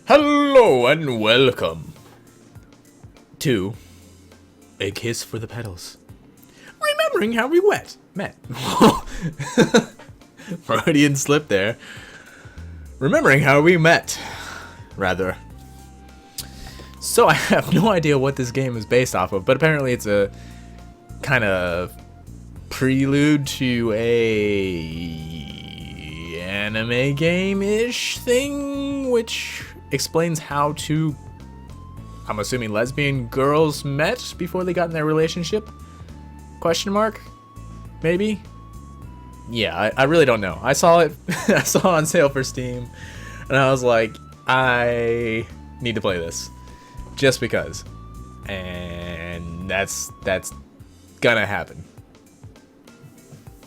Hello and welcome to A Kiss for the Petals. Remembering how we met. Freudian slip there. Remembering how we met, rather. So I have no idea what this game is based off of, but apparently it's a kind of prelude to a anime game-ish thing, which explains how two, I'm assuming, lesbian girls met before they got in their relationship? Question mark? Maybe? Yeah, I really don't know. I saw it I saw it on sale for Steam, and I was like, I need to play this. Just because. And that's gonna happen.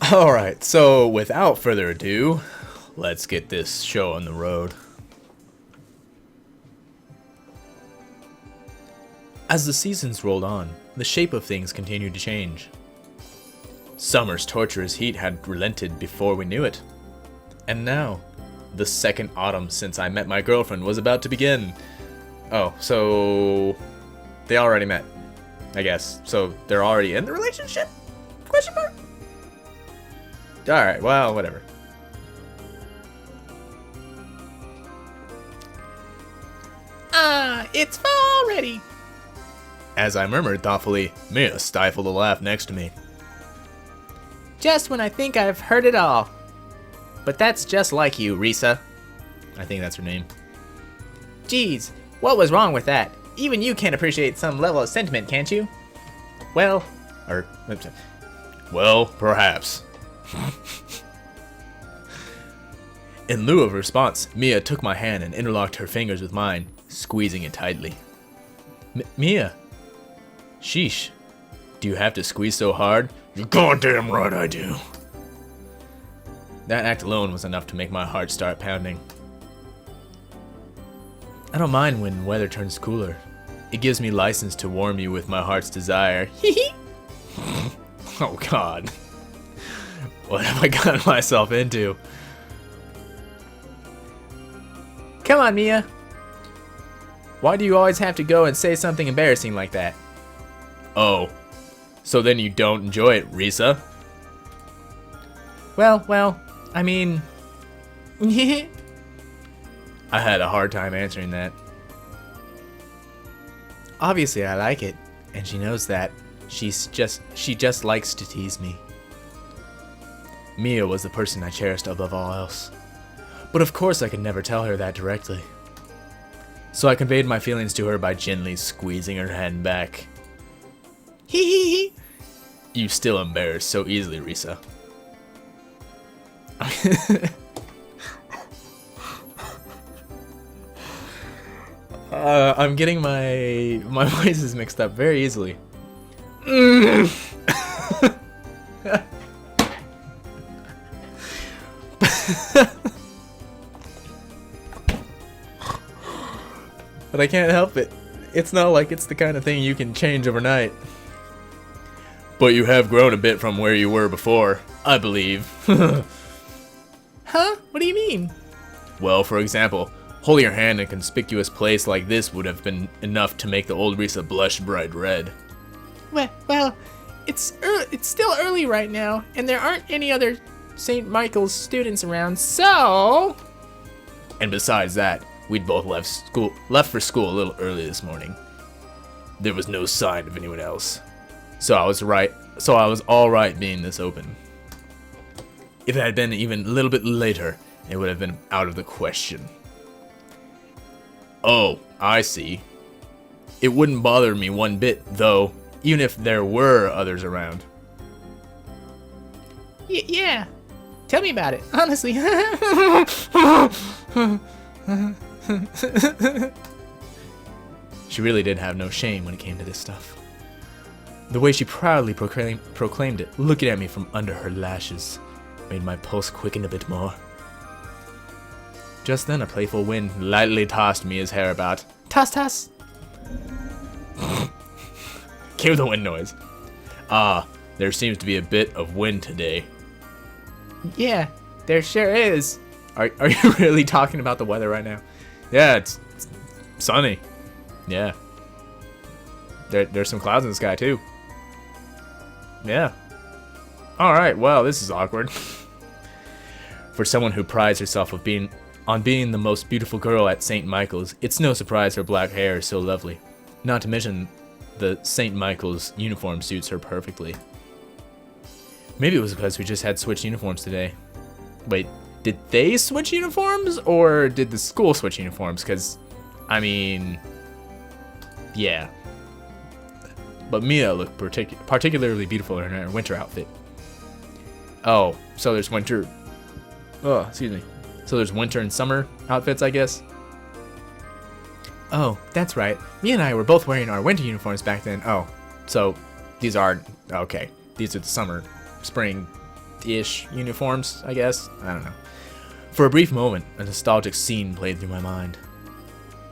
Alright, so without further ado, let's get this show on the road. As the seasons rolled on, the shape of things continued to change. Summer's torturous heat had relented before we knew it. And now, the second autumn since I met my girlfriend was about to begin. Oh, so they already met, I guess. So they're already in the relationship? Question mark? Alright, well, whatever. It's fall already. As I murmured thoughtfully, Mia stifled a laugh next to me. Just when I think I've heard it all. But that's just like you, Risa. I think that's her name. Geez, what was wrong with that? Even you can't appreciate some level of sentiment, can't you? Well, perhaps. In lieu of a response, Mia took my hand and interlocked her fingers with mine, squeezing it tightly. Mia. Sheesh. Do you have to squeeze so hard? You're goddamn right I do. That act alone was enough to make my heart start pounding. I don't mind when weather turns cooler. It gives me license to warm you with my heart's desire. Hee. Oh god. What have I gotten myself into? Come on, Mia. Why do you always have to go and say something embarrassing like that? Oh. So then you don't enjoy it, Risa? Well, I mean... I had a hard time answering that. Obviously I like it, and she knows that. She just likes to tease me. Mia was the person I cherished above all else. But of course I could never tell her that directly. So I conveyed my feelings to her by gently squeezing her hand back. Hee. You still embarrass so easily, Risa. I'm getting my voices mixed up very easily. But I can't help it. It's not like it's the kind of thing you can change overnight. But you have grown a bit from where you were before, I believe. Huh? What do you mean? Well, for example, holding your hand in a conspicuous place like this would have been enough to make the old Risa blush bright red. Well, it's still early right now, and there aren't any other St. Michael's students around, so... And besides that, we'd both left for school a little early this morning. There was no sign of anyone else. So I was all right being this open. If it had been even a little bit later, it would have been out of the question. Oh, I see. It wouldn't bother me one bit, though, even if there were others around. Yeah. Tell me about it, honestly. She really did have no shame when it came to this stuff. The way she proudly proclaimed it, looking at me from under her lashes, made my pulse quicken a bit more. Just then a playful wind lightly tossed Mia's hair about. Toss! Cue the wind noise. There seems to be a bit of wind today. Yeah, there sure is. Are you really talking about the weather right now? Yeah, it's sunny. Yeah. There's some clouds in the sky, too. Yeah. Alright, well, this is awkward. For someone who prides herself on being the most beautiful girl at St. Michael's, it's no surprise her black hair is so lovely. Not to mention, the St. Michael's uniform suits her perfectly. Maybe it was because we just had switched uniforms today. Wait, did they switch uniforms, or did the school switch uniforms? Because, I mean, yeah. But Mia looked particularly beautiful in her winter outfit. Oh, so there's winter... Oh, excuse me. So there's winter and summer outfits, I guess? Oh, that's right. Mia and I were both wearing our winter uniforms back then. Oh, so these are... Okay, these are the summer, spring-ish uniforms, I guess? I don't know. For a brief moment, a nostalgic scene played through my mind.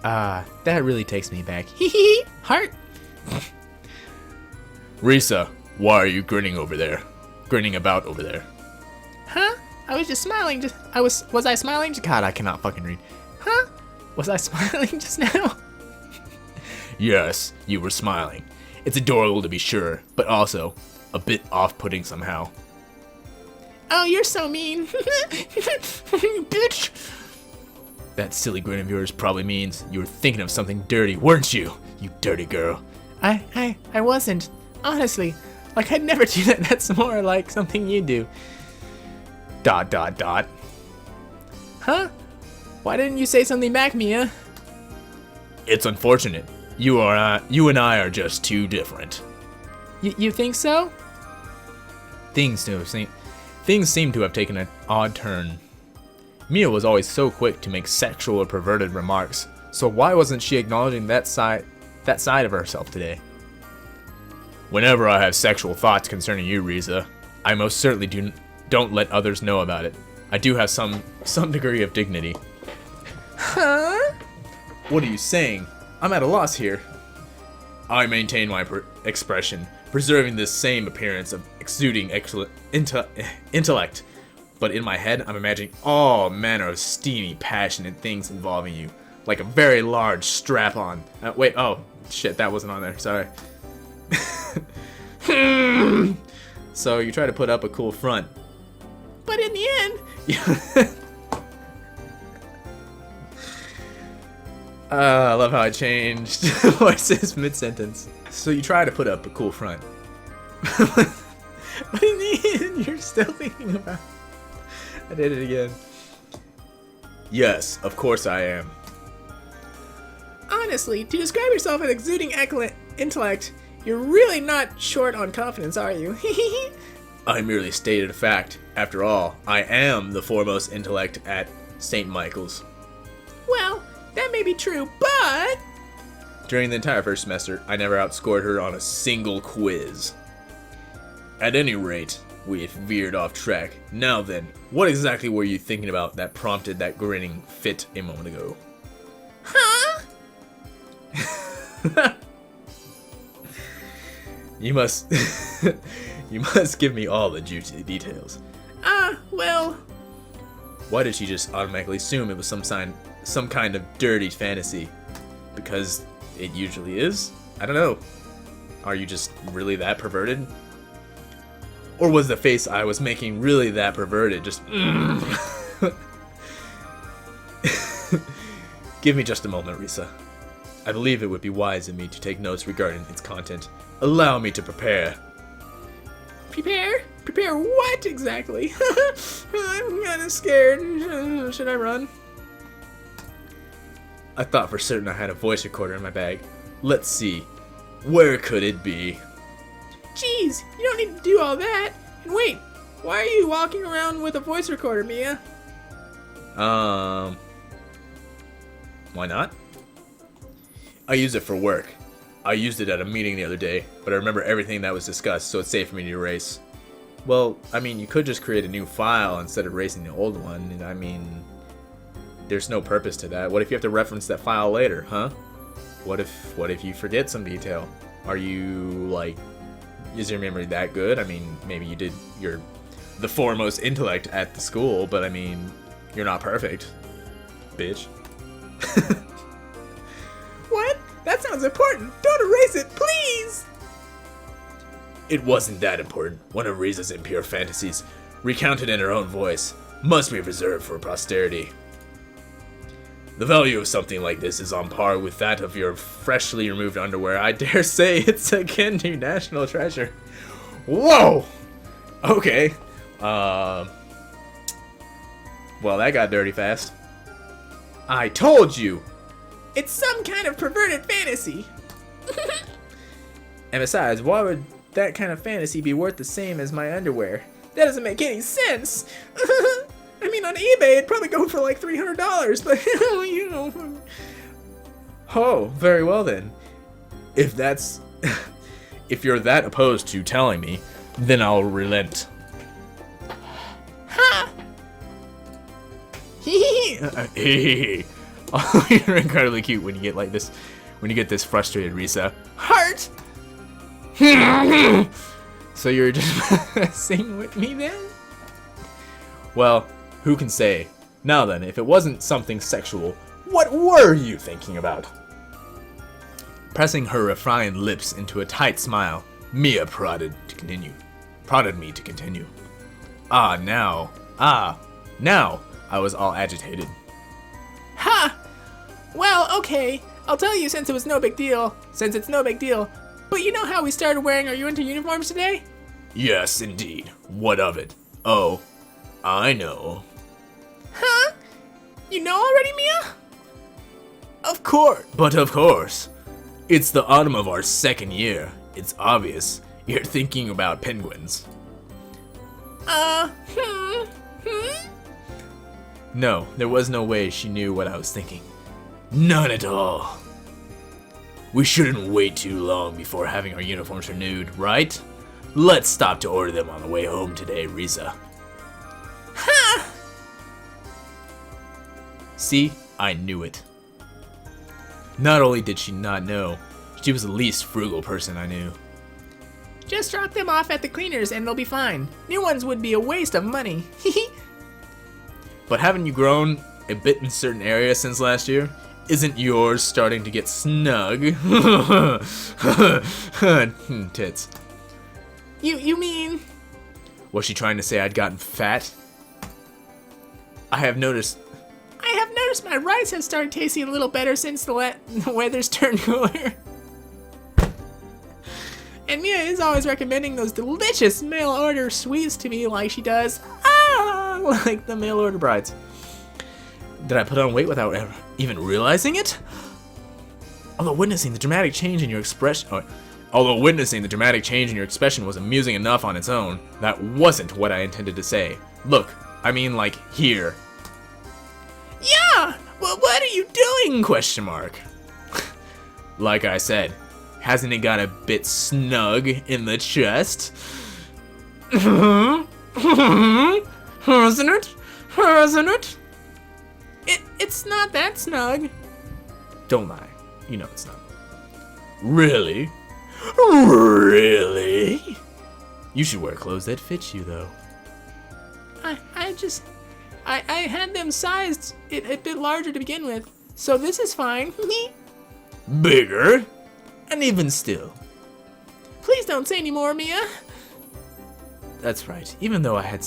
Ah, that really takes me back. Hee hee, heart! Risa, why are you grinning over there? Grinning about over there? Huh? I was just smiling. Was I smiling? God, I cannot fucking read. Huh? Was I smiling just now? Yes, you were smiling. It's adorable to be sure, but also a bit off-putting somehow. Oh, you're so mean. Bitch. That silly grin of yours probably means you were thinking of something dirty, weren't you? You dirty girl. I wasn't. Honestly. Like, I'd never do that. That's more like something you do. ... Huh? Why didn't you say something back, Mia? It's unfortunate. You and I are just too different. You think so? Things seem to have taken an odd turn. Mia was always so quick to make sexual or perverted remarks, so why wasn't she acknowledging that side of herself today? Whenever I have sexual thoughts concerning you, Risa, I most certainly don't let others know about it. I do have some degree of dignity. Huh? What are you saying? I'm at a loss here. I maintain my expression, preserving this same appearance of exuding intellect. But in my head, I'm imagining all manner of steamy, passionate things involving you. Like a very large strap-on. Wait, oh, shit, that wasn't on there, sorry. So you try to put up a cool front. But in the end... I love how I changed voices mid-sentence. So you try to put up a cool front. But in the end, you're still thinking about... I did it again. Yes, of course I am. Honestly, to describe yourself as exuding intellect, you're really not short on confidence, are you? I merely stated a fact. After all, I am the foremost intellect at St. Michael's. Well, that may be true, but... During the entire first semester, I never outscored her on a single quiz. At any rate, we had veered off track. Now then, what exactly were you thinking about that prompted that grinning fit a moment ago? Huh? You must give me all the juicy details. Well... Why did she just automatically assume it was some kind of dirty fantasy? Because it usually is? I don't know. Are you just really that perverted? Or was the face I was making really that perverted? Just Give me just a moment, Risa. I believe it would be wise of me to take notes regarding its content. Allow me to prepare. Prepare? Prepare what exactly? I'm kinda scared. Should I run? I thought for certain I had a voice recorder in my bag. Let's see. Where could it be? Jeez, you don't need to do all that. And wait, why are you walking around with a voice recorder, Mia? Why not? I use it for work. I used it at a meeting the other day, but I remember everything that was discussed, so it's safe for me to erase. Well, I mean, you could just create a new file instead of erasing the old one, and I mean, there's no purpose to that. What if you have to reference that file later, huh? What if you forget some detail? Are you, like, is your memory that good? I mean, maybe you're the foremost intellect at the school, but I mean, you're not perfect, bitch. What? That sounds important. Don't erase it, please! It wasn't that important. One of Risa's impure fantasies, recounted in her own voice, must be reserved for posterity. The value of something like this is on par with that of your freshly removed underwear. I dare say it's akin to national treasure. Whoa! Okay. Well, that got dirty fast. I told you! It's some kind of perverted fantasy. And besides, why would that kind of fantasy be worth the same as my underwear? That doesn't make any sense. I mean, on eBay, it'd probably go for like $300, but, you know. Oh, very well then. If you're that opposed to telling me, then I'll relent. Ha! Oh, you're incredibly cute when you get like this, when you get this frustrated, Risa. Heart! So you're just messing with me then? Well, who can say? Now then, if it wasn't something sexual, what were you thinking about? Pressing her refined lips into a tight smile, Mia prodded me to continue. Now, I was all agitated. Ha! Well, okay, I'll tell you since it's no big deal. But you know how we started wearing our winter uniforms today? Yes, indeed. What of it? Oh, I know. Huh? You know already, Mia? Of course. But of course. It's the autumn of our second year. It's obvious. You're thinking about penguins. No, there was no way she knew what I was thinking. None at all. We shouldn't wait too long before having our uniforms renewed, right? Let's stop to order them on the way home today, Risa. Ha! See, I knew it. Not only did she not know, she was the least frugal person I knew. Just drop them off at the cleaners and they'll be fine. New ones would be a waste of money. But haven't you grown a bit in certain areas since last year? Isn't yours starting to get snug? Tits. You mean? Was she trying to say I'd gotten fat? I have noticed my rice has started tasting a little better since the weather's turned cooler. And Mia is always recommending those delicious mail-order sweets to me like she does. Like the mail-order brides. Did I put on weight without even realizing it? Although witnessing the dramatic change in your expression was amusing enough on its own, that wasn't what I intended to say. Look, I mean like here. Yeah, well what are you doing? Question mark. Like I said, hasn't it got a bit snug in the chest? Hasn't it? Hasn't it? It's not that snug. Don't lie. You know it's not. Really? Really? You should wear clothes that fit you, though. I had them sized a bit larger to begin with, so this is fine. Bigger? And even still. Please don't say any more, Mia. That's right. Even though I had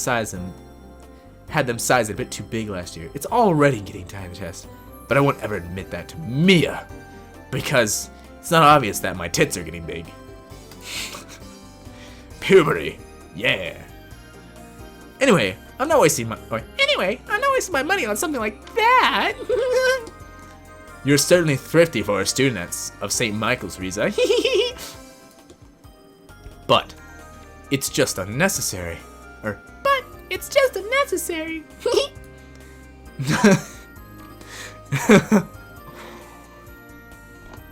them sized a bit too big last year, it's already getting tight in the chest. But I won't ever admit that to Mia, because it's not obvious that my tits are getting big. Puberty, yeah. Anyway, I'm not wasting my money on something like that. You're certainly thrifty for a student of St. Michael's, Risa. But it's just unnecessary. But it's just unnecessary.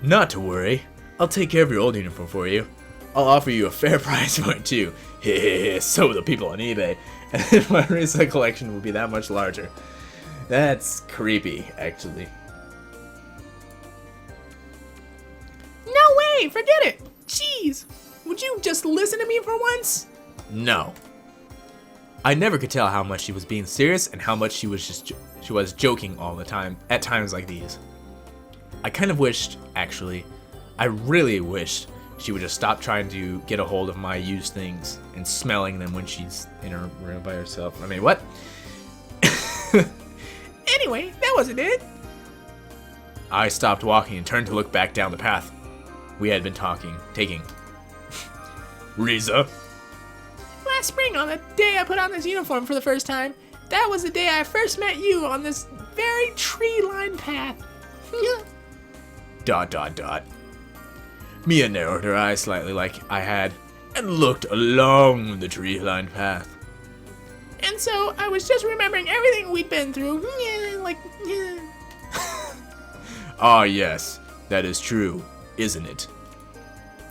Not to worry. I'll take care of your old uniform for you. I'll offer you a fair price for it too. So will the people on eBay. And my Risa collection will be that much larger. That's creepy, actually. No way! Forget it! Jeez! Would you just listen to me for once? No. I never could tell how much she was being serious and how much she was joking all the time at times like these. I kind of wished, actually, I really wished she would just stop trying to get a hold of my used things and smelling them when she's in her room by herself. I mean, what? Anyway, that wasn't it. I stopped walking and turned to look back down the path we had been taking. Riza? Last spring, on the day I put on this uniform for the first time, that was the day I first met you on this very tree-lined path. Dot, dot, dot. Mia narrowed her eyes slightly like I had and looked along the tree-lined path. And so I was just remembering everything we'd been through. Ah, yes, that is true, isn't it?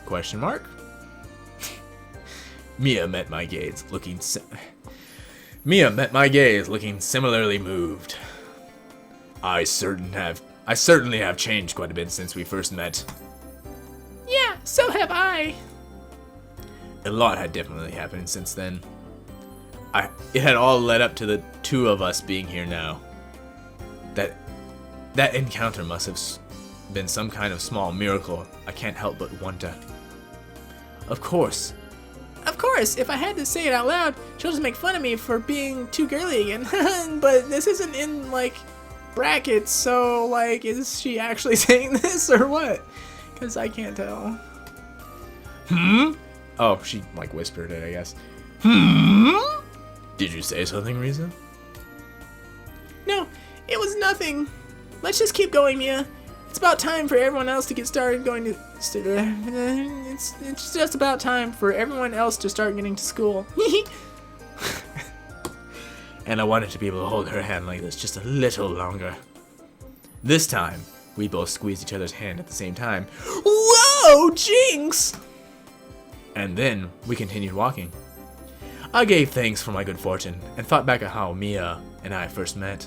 Question mark? Mia met my gaze, looking similarly moved. I certainly have changed quite a bit since we first met. Yeah, so have I. A lot had definitely happened since then. It had all led up to the two of us being here now. That encounter must have been some kind of small miracle. I can't help but wonder. Of course, if I had to say it out loud, she'll just make fun of me for being too girly again. But this isn't in, like, brackets, so, like, is she actually saying this or what? Because I can't tell. Oh, she, like, whispered it, I guess. Did you say something, Riza? No, it was nothing. Let's just keep going, Mia. It's about time for everyone else to get started going to... It's just about time for everyone else to start getting to school. And I wanted to be able to hold her hand like this just a little longer. This time, we both squeezed each other's hand at the same time. Whoa, jinx! And then we continued walking. I gave thanks for my good fortune and thought back at how Mia and I first met.